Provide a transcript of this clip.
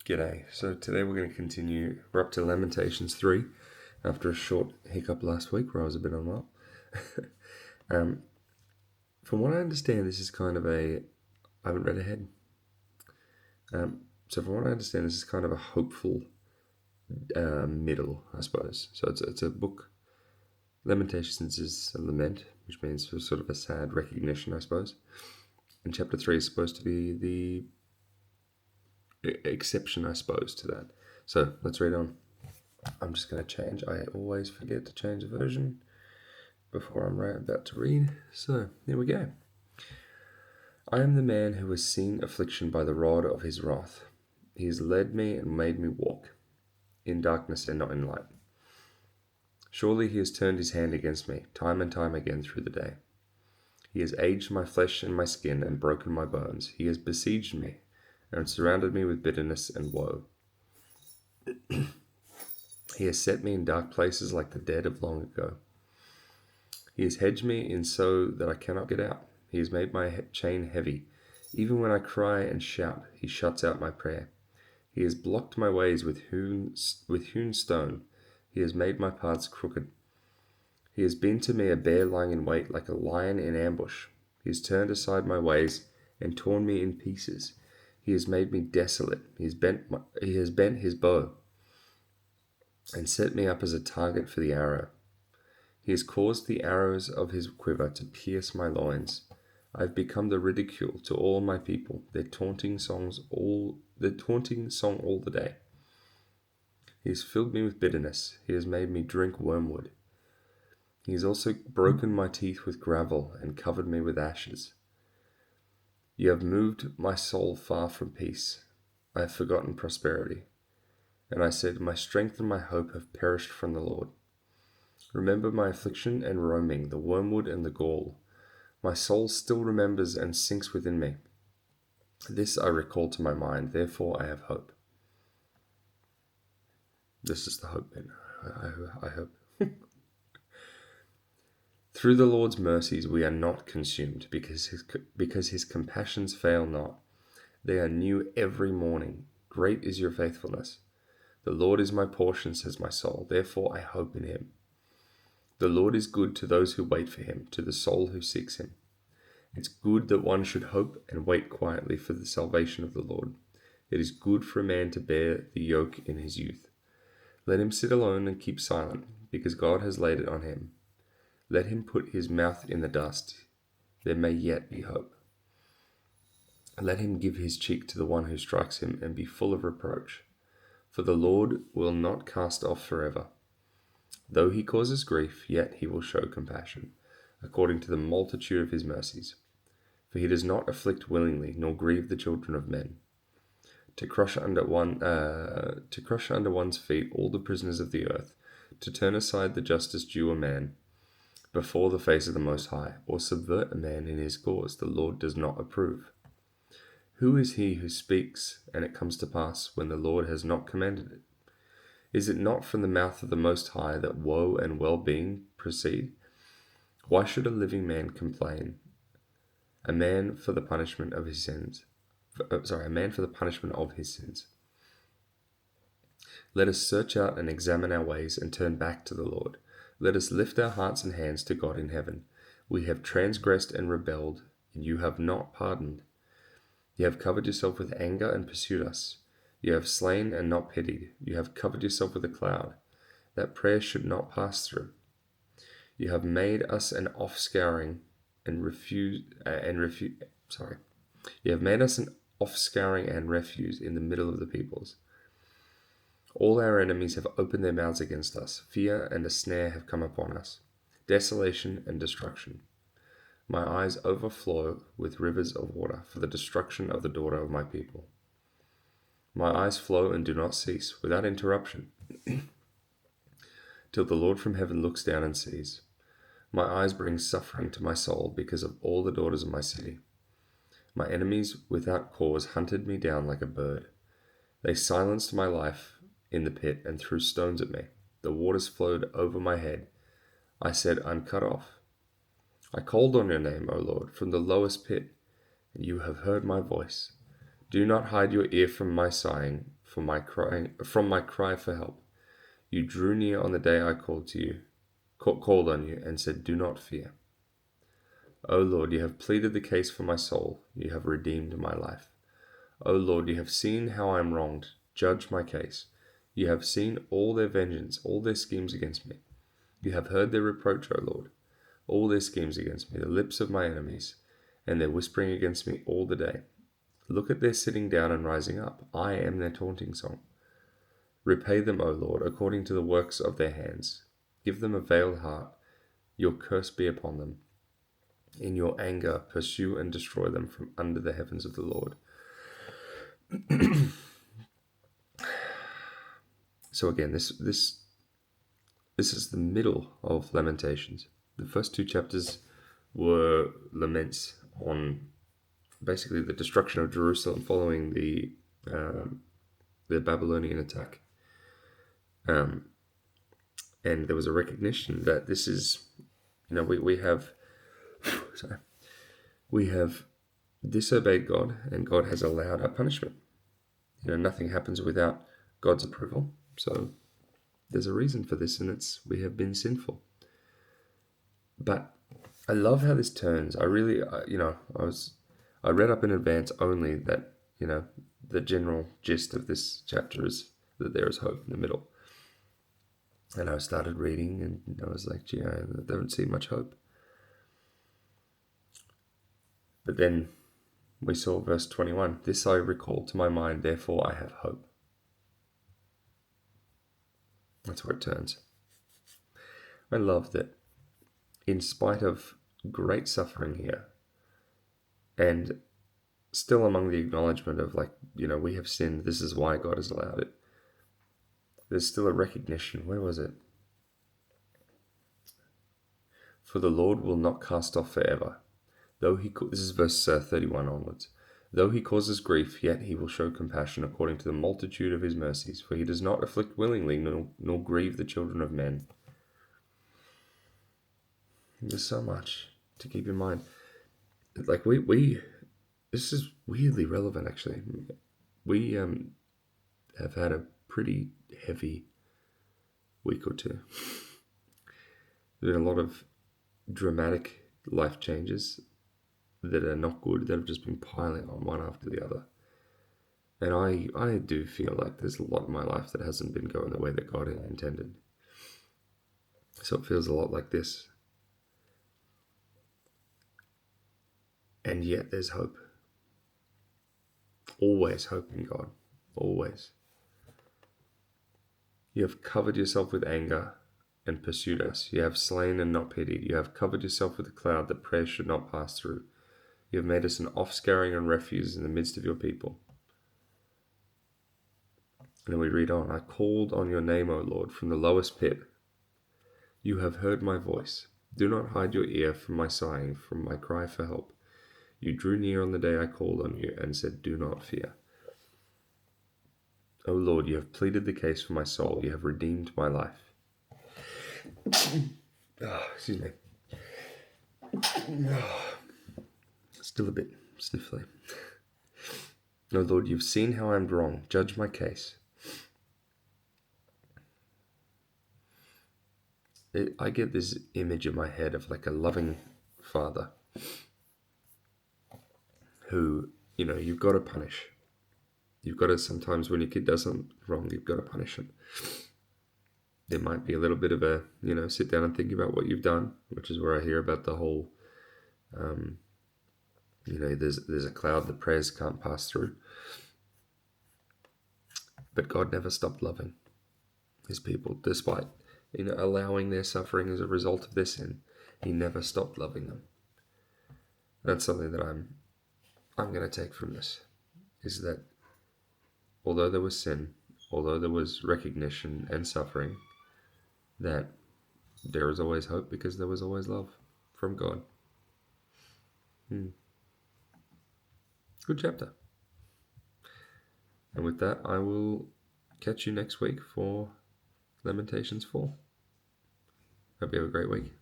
G'day. So today we're going to continue. We're up to Lamentations 3 after a short hiccup last week where I was a bit unwell. um, from what I understand, this is kind of a. I haven't read ahead. So from what I understand, this is kind of a hopeful middle, I suppose. So it's a book. Lamentations is a lament, which means sort of a sad recognition, I suppose. And chapter 3 is supposed to be the exception, I suppose, to that. So let's read on. I'm just going to change. I always forget to change the version before I'm about to read. So here we go. I am the man who has seen affliction by the rod of his wrath. He has led me and made me walk in darkness and not in light. Surely he has turned his hand against me, time and time again through the day. He has aged my flesh and my skin and broken my bones. He has besieged me and surrounded me with bitterness and woe. He has set me in dark places like the dead of long ago. He has hedged me in so that I cannot get out. He has made my chain heavy. Even when I cry and shout, he shuts out my prayer. He has blocked my ways with hewn stone. He has made my paths crooked. He has been to me a bear lying in wait, like a lion in ambush. He has turned aside my ways and torn me in pieces. He has made me desolate. He has bent his bow and set me up as a target for the arrow. He has caused the arrows of his quiver to pierce my loins. I have become the ridicule to all my people, their taunting song all the day. He has filled me with bitterness. He has made me drink wormwood. He has also broken my teeth with gravel and covered me with ashes. You have moved my soul far from peace. I have forgotten prosperity. And I said, my strength and my hope have perished from the Lord. Remember my affliction and roaming, the wormwood and the gall. My soul still remembers and sinks within me. This I recall to my mind, therefore I have hope. This is the hope bit, I hope. Through the Lord's mercies we are not consumed, because his compassions fail not. They are new every morning. Great is your faithfulness. The Lord is my portion, says my soul, therefore I hope in him. The Lord is good to those who wait for him, to the soul who seeks him. It's good that one should hope and wait quietly for the salvation of the Lord. It is good for a man to bear the yoke in his youth. Let him sit alone and keep silent, because God has laid it on him. Let him put his mouth in the dust. There may yet be hope. Let him give his cheek to the one who strikes him and be full of reproach. For the Lord will not cast off forever. Though he causes grief, yet he will show compassion, according to the multitude of his mercies. For he does not afflict willingly, nor grieve the children of men. To crush under one's feet all the prisoners of the earth, to turn aside the justice due a man before the face of the Most High, or subvert a man in his cause, the Lord does not approve. Who is he who speaks, and it comes to pass, when the Lord has not commanded it? Is it not from the mouth of the Most High that woe and well-being proceed? Why should a living man complain? A man for the punishment of his sins. A man for the punishment of his sins. Let us search out and examine our ways and turn back to the Lord. Let us lift our hearts and hands to God in heaven. We have transgressed and rebelled, and you have not pardoned. You have covered yourself with anger and pursued us. You have slain and not pitied. You have covered yourself with a cloud, that prayer should not pass through. You have made us an offscouring You have made us an offscouring and refuse in the middle of the peoples. All our enemies have opened their mouths against us. Fear and a snare have come upon us. Desolation and destruction. My eyes overflow with rivers of water for the destruction of the daughter of my people. My eyes flow and do not cease, without interruption, till the Lord from heaven looks down and sees. My eyes bring suffering to my soul because of all the daughters of my city. My enemies without cause hunted me down like a bird. They silenced my life in the pit and threw stones at me. The waters flowed over my head. I said, I'm cut off. I called on your name, O Lord, from the lowest pit, and you have heard my voice. Do not hide your ear from my sighing, from my cry for help. You drew near on the day I called on you, and said, "Do not fear." O Lord, you have pleaded the case for my soul. You have redeemed my life. O Lord, you have seen how I am wronged. Judge my case. You have seen all their vengeance, all their schemes against me. You have heard their reproach, O Lord, all their schemes against me, the lips of my enemies, and their whispering against me all the day. Look at their sitting down and rising up. I am their taunting song. Repay them, O Lord, according to the works of their hands. Give them a veiled heart. Your curse be upon them. In your anger, pursue and destroy them from under the heavens of the Lord. So again, this is the middle of Lamentations. The first two chapters were laments on basically the destruction of Jerusalem following the Babylonian attack. And there was a recognition that this is, we have disobeyed God, and God has allowed our punishment. Nothing happens without God's approval. So there's a reason for this, and we have been sinful. But I love how this turns. I read up in advance only that, the general gist of this chapter is that there is hope in the middle. And I started reading, and I was like, gee, I don't see much hope. But then we saw verse 21. This I recall to my mind, therefore I have hope. That's where it turns. I love that in spite of great suffering here, and still among the acknowledgement of we have sinned, this is why God has allowed it, there's still a recognition. Where was it? For the Lord will not cast off forever. This is verse 31 onwards. Though he causes grief, yet he will show compassion according to the multitude of his mercies. For he does not afflict willingly, nor grieve the children of men. There's so much to keep in mind. This is weirdly relevant, actually. We have had a pretty heavy week or two. There's been a lot of dramatic life changes that are not good, that have just been piling on one after the other. And I do feel like there's a lot in my life that hasn't been going the way that God intended. So it feels a lot like this. And yet there's hope. Always hope in God. Always. You have covered yourself with anger and pursued us. You have slain and not pitied. You have covered yourself with a cloud that prayer should not pass through. You have made us an offscouring and refuse in the midst of your people. And then we read on. I called on your name, O Lord, from the lowest pit. You have heard my voice. Do not hide your ear from my sighing, from my cry for help. You drew near on the day I called on you and said, do not fear. O Lord, you have pleaded the case for my soul. You have redeemed my life. Excuse me. Still a bit sniffly. O Lord, you've seen how I'm wrong. Judge my case. I get this image in my head of like a loving father who, you've got to punish. You've got to, sometimes when your kid does something wrong, you've got to punish them. There might be a little bit of a, sit down and think about what you've done, which is where I hear about the whole, there's a cloud that prayers can't pass through. But God never stopped loving his people, despite, allowing their suffering as a result of their sin. He never stopped loving them. That's something that I'm going to take from this, is that although there was sin, although there was recognition and suffering, that there is always hope because there was always love from God. Good chapter. And with that, I will catch you next week for Lamentations 4. Hope you have a great week.